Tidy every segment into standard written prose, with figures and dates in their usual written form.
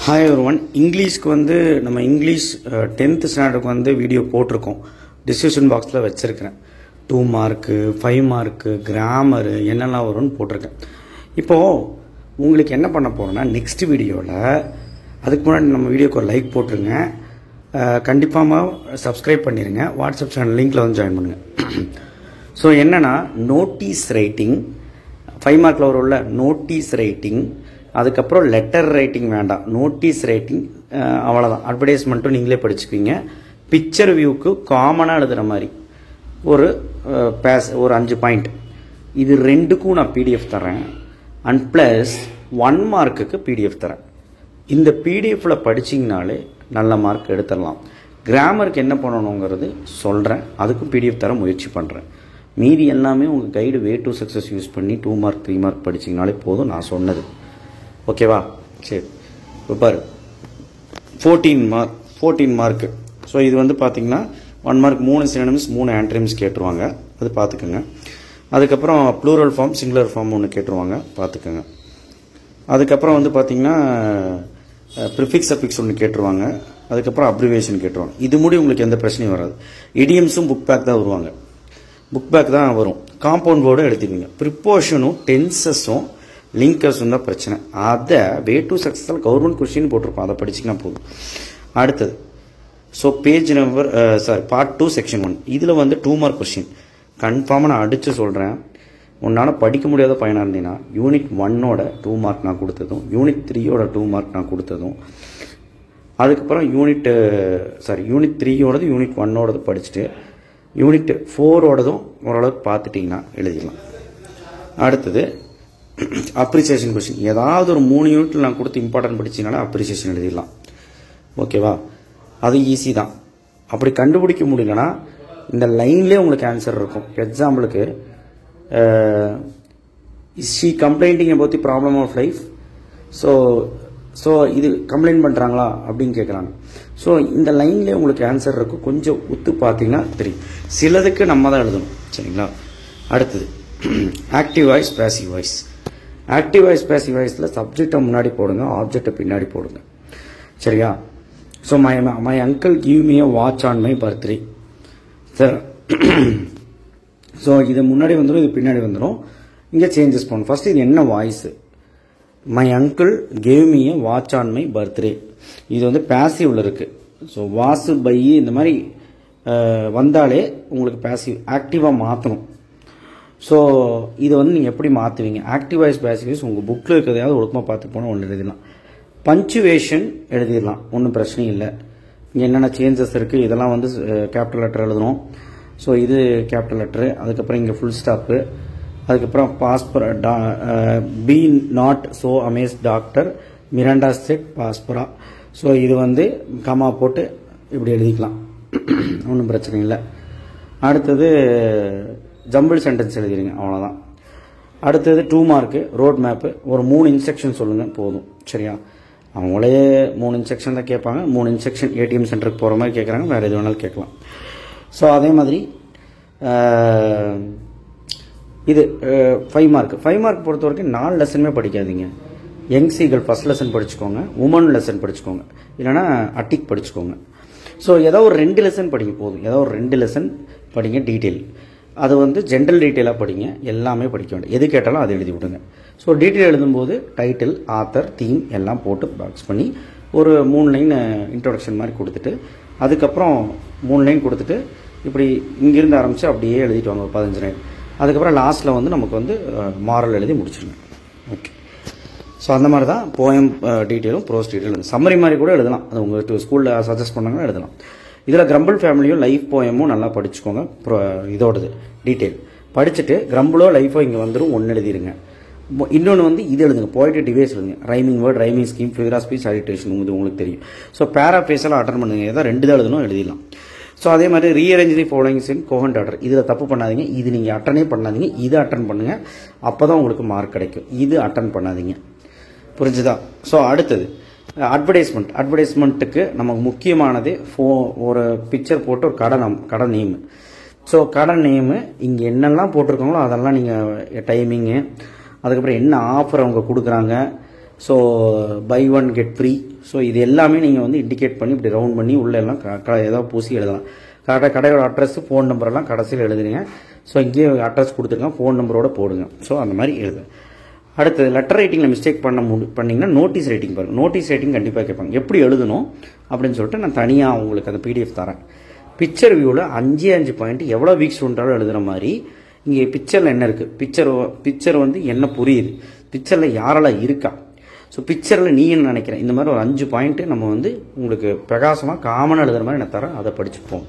Hi everyone. இங்கிலீஷ்க்கு வந்து நம்ம English 10th ஸ்டாண்டர்டுக்கு வந்து வீடியோ போட்டிருக்கோம். டிஸ்கிரிப்ஷன் பாக்ஸில் வச்சுருக்கிறேன். 2 மார்க்கு 5 மார்க்கு கிராமரு என்னெல்லாம் வரும்னு போட்டிருக்கேன். இப்போது உங்களுக்கு என்ன பண்ண போகிறோன்னா நெக்ஸ்ட் வீடியோவில் அதுக்கு முன்னாடி நம்ம வீடியோக்கு ஒரு லைக் போட்டுருங்க. கண்டிப்பாக சப்ஸ்கிரைப் பண்ணிடுங்க. வாட்ஸ்அப் சேனல் லிங்க்கில் வந்து ஜாயின் பண்ணுங்கள். ஸோ என்னென்னா நோட்டீஸ் ரைட்டிங் 5 மார்க்கில் வரும்ல நோட்டீஸ் ரைட்டிங், அதுக்கப்புறம் லெட்டர் ரைட்டிங் வேண்டாம், நோட்டீஸ் ரைட்டிங் அவ்வளோதான். அட்வர்டைஸ்மெண்ட்டும் நீங்களே படிச்சுக்குவீங்க. பிக்சர் வியூக்கு காமனாக எழுதுகிற மாதிரி ஒரு ஒரு 5 பாயிண்ட், இது ரெண்டுக்கும் நான் பிடிஎஃப் தரேன். அண்ட் ப்ளஸ் 1 மார்க்குக்கு பிடிஎஃப் தரேன். இந்த பிடிஎஃப்பில் படிச்சிங்கனாலே நல்ல மார்க் எடுத்துடலாம். கிராமருக்கு என்ன பண்ணணுங்கிறது சொல்கிறேன், அதுக்கும் பிடிஎஃப் தர முயற்சி பண்ணுறேன். மீதி எல்லாமே உங்கள் guide way to success use பண்ணி 2 மார்க் 3 மார்க் படிச்சிங்கனாலே போதும் நான் சொன்னது. ஓகேவா? சரி, இப்போ பாரு 14 மார்க்கு. ஸோ இது வந்து பார்த்தீங்கன்னா 1 மார்க் 3 சினோனிம்ஸ் 3 ஆன்டனிம்ஸ் கேட்டுருவாங்க, அது பார்த்துக்கோங்க. அதுக்கப்புறம் ப்ளூரல் ஃபார்ம் சிங்குலர் ஃபார்ம் ஒன்று கேட்டுருவாங்க, பார்த்துக்கோங்க. அதுக்கப்புறம் வந்து பார்த்தீங்கன்னா ப்ரிஃபிக்ஸ் அஃபிக்ஸ் ஒன்று கேட்டுருவாங்க. அதுக்கப்புறம் அப்ரிவேஷன் கேட்டுருவாங்க. இது மூடி உங்களுக்கு எந்த பிரச்சனையும் வராது. இடியம்ஸும் புக் பேக் தான் வருவாங்க, புக் பேக் தான் வரும். காம்பவுண்ட் வேர்டும் எடுத்துக்குவீங்க. ப்ரிப்போஷனும் டென்சஸும் லிங்கர்ஸும் தான் பிரச்சனை. அதை வே டு சக்ஸஸால் கவர்மெண்ட் கொஸ்டின் போட்டிருப்போம், அதை படிச்சிங்கன்னா போதும். அடுத்தது so page number part 2 section 1, இதில் வந்து 2 மார்க் கொஸ்டின் கன்ஃபார்மாக நான் அடித்து சொல்கிறேன். உன்னால் படிக்க முடியாத பையனாக இருந்தீங்கன்னா யூனிட் 1ஓட 2 மார்க் நான் கொடுத்ததும், யூனிட் 3ஓட 2 மார்க் நான் கொடுத்ததும், அதுக்கப்புறம் யூனிட் 3ஓடது யூனிட் 1ஓடது படிச்சுட்டு யூனிட் 4ஓடதும் ஓரளவுக்கு பார்த்துட்டிங்கன்னா எழுதிடலாம். அடுத்தது அப்ரிசியேஷன் கொஸ்டின், ஏதாவது ஒரு 3 யூனிட்டில் நான் கொடுத்து இம்பார்ட்டன்ட் படிச்சிங்கனால அப்ரிசியேஷன் எழுதிடலாம். ஓகேவா? அது ஈஸி தான். அப்படி கண்டுபிடிக்க முடியலன்னா இந்த லைன்லேயே உங்களுக்கு ஆன்சர் இருக்கும். எக்ஸாம்பிளுக்கு is she complaining about the problem of life. So இது கம்ப்ளைண்ட் பண்ணுறாங்களா அப்படின்னு கேட்குறாங்க. ஸோ இந்த லைன்லேயே உங்களுக்கு ஆன்சர் இருக்கும். கொஞ்சம் உத்து பார்த்தீங்கன்னா தெரியும். சிலதுக்கு நம்ம தான் எழுதணும், சரிங்களா? அடுத்தது active voice passive voice. Active voice passive வாய்ஸில் சப்ஜெக்டை முன்னாடி போடுங்க, ஆப்ஜெக்டை பின்னாடி போடுங்க, சரியா? So my uncle give me a watch on my birthday. Sir so இது முன்னாடி வந்துடும், இது பின்னாடி வந்துடும். இங்கே சேஞ்சஸ் பண்ணணும். ஃபர்ஸ்ட் இது என்ன voice? My uncle gave me a watch on my birthday. இது வந்து பேசிவ்ல இருக்குது. ஸோ வாசு பை இந்த மாதிரி வந்தாலே உங்களுக்கு பேசிவ். ஆக்டிவாக மாற்றணும். ஸோ இதை வந்து நீங்கள் எப்படி மாற்றுவீங்க? ஆக்டிவ் வாய்ஸ் பேசிவ் வாய்ஸ் உங்கள் புக்கில் இருக்கிறதையாவது ஒழுக்கமாக பார்த்து போனால் ஒன்று எழுதிடலாம். பஞ்சுவேஷன் எழுதிடலாம், ஒன்றும் பிரச்சனை இல்லை. இங்கே என்னென்ன சேஞ்சஸ் இருக்குது இதெல்லாம் வந்து கேபிட்டல் லெட்டர் எழுதணும். ஸோ இது கேபிட்டல் லெட்டரு, அதுக்கப்புறம் இங்கே ஃபுல் ஸ்டாப்பு, அதுக்கப்புறம் Prospero be not so amaze daughter Miranda said Prospero. So இது வந்து கமா போட்டு இப்படி எழுதிக்கலாம், ஒன்றும் பிரச்சனை இல்லை. அடுத்தது ஜம்பிள் சென்டென்ஸ் எழுதிடுங்க, அவ்வளோதான். அடுத்தது 2 மார்க்கு ரோட் மேப்பு. ஒரு 3 இன்ஸ்ட்ரக்ஷன் சொல்லுங்கள் போதும், சரியா? அவங்களே 3 இன்ஸ்ட்ரக்ஷன் தான் கேட்பாங்க. 3 இன்ஸ்ட்ரக்ஷன் ஏடிஎம் சென்டருக்கு போகிற மாதிரி கேட்குறாங்க, வேறு எது வேணாலும் கேட்கலாம். ஸோ அதே மாதிரி இது 5 மார்க் பொறுத்த வரைக்கும் 4 லெசனுமே படிக்காதீங்க. யங் சீகல் ஃபர்ஸ்ட் லெசன் படிச்சுக்கோங்க, உமன் லெசன் படிச்சுக்கோங்க, இல்லைனா அட்டிக் படிச்சுக்கோங்க. ஸோ ஏதோ ஒரு 2 லெசன் படிங்க போதும். ஏதோ ஒரு 2 லெசன் படிங்க. டீட்டெயில் அது வந்து ஜென்ரல் டீட்டெயிலாக படிங்க, எல்லாமே படிக்க வேண்டாம். எது கேட்டாலும் அதை எழுதி விடுங்க. ஸோ டீட்டெயில் எழுதும்போது டைட்டில், ஆத்தர், தீம் எல்லாம் போட்டு பாக்ஸ் பண்ணி ஒரு 3 லைன் இன்ட்ரோடக்ஷன் மாதிரி கொடுத்துட்டு, அதுக்கப்புறம் 3 லைன் கொடுத்துட்டு இப்படி இங்கிருந்து ஆரம்பித்து அப்படியே எழுதிட்டு வாங்க 15 லைன். அதுக்கப்புறம் லாஸ்ட்டில் வந்து நமக்கு வந்து மாரல் எழுதி முடிச்சிருங்க. ஓகே. ஸோ அந்த மாதிரி தான் போயம் டீட்டெயிலும் ப்ரோஸ் டீட்டெயிலும் சம்மரி மாதிரி கூட எழுதலாம். அது உங்கள் ஸ்கூலில் சஜஸ்ட் பண்ணாங்கன்னா எழுதலாம். இதில் கிரம்பிள் ஃபேமிலியும் லைஃப் போயமும் நல்லா படிச்சுக்கோங்க. இதோடது டீட்டெயில் படிச்சுட்டு கிரம்பிளோ லைஃபோ இங்கே வந்துடும், ஒன்று எழுதிடுங்க. இன்னொன்று வந்து இது எழுதுங்க, போய்ட்டு டிவைஸ் எழுதுங்க. Rhyming word, rhyming scheme, figure of speech, சாலிட்டேஷன் இது உங்களுக்கு தெரியும். ஸோ பேராஃபேஸ் எல்லாம் அட்டன் பண்ணுங்க. ஏதாவது 2 தான் எழுதணும், எழுதிடலாம். ஸோ அதே மாதிரி rearrange the followings in coherent order. இதில் தப்பு பண்ணாதீங்க. இது நீங்கள் அட்டனே பண்ணாதீங்க, இதை அட்டன் பண்ணுங்கள். அப்போ தான் உங்களுக்கு மார்க் கிடைக்கும். இது அட்டன் பண்ணாதீங்க, புரிஞ்சுதா? ஸோ அடுத்தது அட்வர்டைஸ்மெண்ட்டுக்கு நமக்கு முக்கியமானது ஒரு பிக்சர் போட்டு ஒரு கடை நேமு. ஸோ கடை நேமு இங்கே என்னெல்லாம் போட்டிருக்காங்களோ அதெல்லாம் நீங்கள் டைமிங்கு, அதுக்கப்புறம் என்ன ஆஃபர் அவங்க கொடுக்குறாங்க, so buy one get free. So இது எல்லாமே நீங்கள் வந்து இண்டிகேட் பண்ணி இப்படி ரவுண்ட் பண்ணி உள்ளே எல்லாம் ஏதாவது பூசி எழுதலாம். கரெக்டாக கடையோட அட்ரஸ் ஃபோன் நம்பரெல்லாம் கடைசியில் எழுதுறீங்க. ஸோ இங்கேயே அட்ரஸ் கொடுத்துருங்க, ஃபோன் நம்பரோட போடுங்க. ஸோ அந்த மாதிரி எழுது. அடுத்தது லெட்டர் ரைட்டிங்கில் மிஸ்டேக் பண்ணிங்கன்னா நோட்டீஸ் ரைட்டிங் பாருங்கள். நோட்டீஸ் ரைட்டிங் கண்டிப்பாக கேட்பாங்க, எப்படி எழுதணும் அப்படின்னு சொல்லிட்டு நான் தனியாக உங்களுக்கு அந்த பிடிஎஃப் தரேன். பிக்சர் வியூவில் 5 பாயிண்ட் எவ்வளோ வீக் ஸ்டூடெண்ட்டாலும் எழுதுகிற மாதிரி இங்கே பிக்சரில் என்ன இருக்குது, பிக்சர் வந்து என்ன புரியுது, பிக்சரில் யாரெல்லாம் இருக்கா, ஸோ பிக்சரில் நீ என்ன நினைக்கிறேன், இந்த மாதிரி ஒரு 5 பாயிண்ட்டு நம்ம வந்து உங்களுக்கு பிரகாசமாக காமனாக எழுதுகிற மாதிரி நான் தரேன். அதை படிச்சுப்போம்.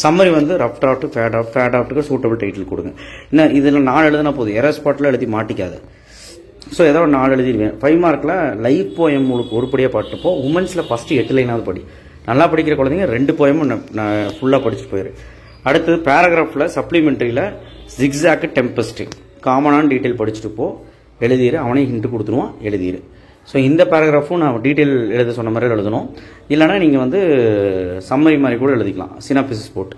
சம்மரி வந்து ரஃப் டிராஃப்ட், ஃபேட் டிராஃப்ட்டுக்கு சூட்டபிள் டைட்டில் கொடுங்க. இன்னும் இதில் 4 எழுதுனா போதும், எரர் ஸ்பாட்டில் எழுதி மாட்டிக்காது. ஸோ ஏதோ ஒரு 4 எழுதிடுவேன். 5 மார்க்கில் லைவ் போயம் உங்களுக்கு ஒருபடியாக பாட்டுப்போம். உமன்ஸில் ஃபஸ்ட்டு 8 லைனாவது படி. நல்லா படிக்கிற குழந்தைங்க 2 போயமும் நான் ஃபுல்லாக படிச்சுட்டு போயிரு. அடுத்தது பேராகிராஃபில் சப்ளிமெண்ட்ரியில் ஜிக்ஸாக்கு டெம்பஸ்ட்டு காமனான டீட்டெயில் படிச்சுட்டு போ, எழுதிடு. அவனே ஹிண்ட்டு கொடுத்துருவான், எழுதிடு. ஸோ இந்த பேராகிராஃபும் நான் டீட்டெயில் எழுத சொன்ன மாதிரி எழுதணும். இல்லைனா நீங்கள் வந்து சம்மரி மாதிரி கூட எழுதிக்கலாம், சினாப்சிஸ் போட்டு.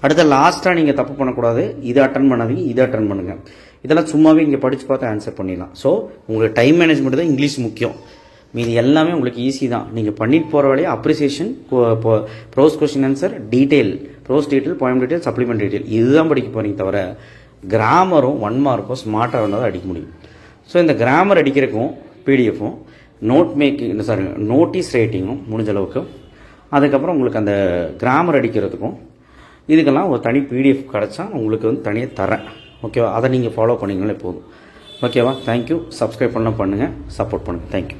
அடுத்த லாஸ்ட்டாக நீங்கள் தப்பு பண்ணக்கூடாது, இதை அட்டன் பண்ணாதீங்க, இதை அட்டன் பண்ணுங்கள். இதெல்லாம் சும்மாவே இங்கே படித்து பார்த்து ஆன்சர் பண்ணிடலாம். ஸோ உங்களுக்கு டைம் மேனேஜ்மெண்ட் தான் இங்கிலீஷ் முக்கியம். மீது எல்லாமே உங்களுக்கு ஈஸி தான். நீங்கள் பண்ணிட்டு போகிற வேலையை appreciation, prose question answer, detail, prose detail, poem detail, supplement detail இதுதான் படிக்க போகிறீங்க. தவிர கிராமரும் 1 மார்க்கும் ஸ்மார்ட்டாக இருந்தால் தான் அடிக்க முடியும். ஸோ இந்த கிராமர் அடிக்கிறதுக்கும் பிடிஎஃப்பும் நோட்டீஸ் ரைட்டிங்கும் முடிஞ்ச அளவுக்கு, அதுக்கப்புறம் உங்களுக்கு அந்த கிராமர் அடிக்கிறதுக்கும் இதுக்கெல்லாம் ஒரு தனி பிடிஎஃப் கிடச்சா உங்களுக்கு வந்து தனியாக தரேன். ஓகேவா? அதை நீங்கள் ஃபாலோ பண்ணிங்கனாலே போதும். ஓகேவா? தேங்க்யூ. சப்ஸ்கிரைப் பண்ணுங்கள், சப்போர்ட் பண்ணுங்கள். தேங்க்யூ.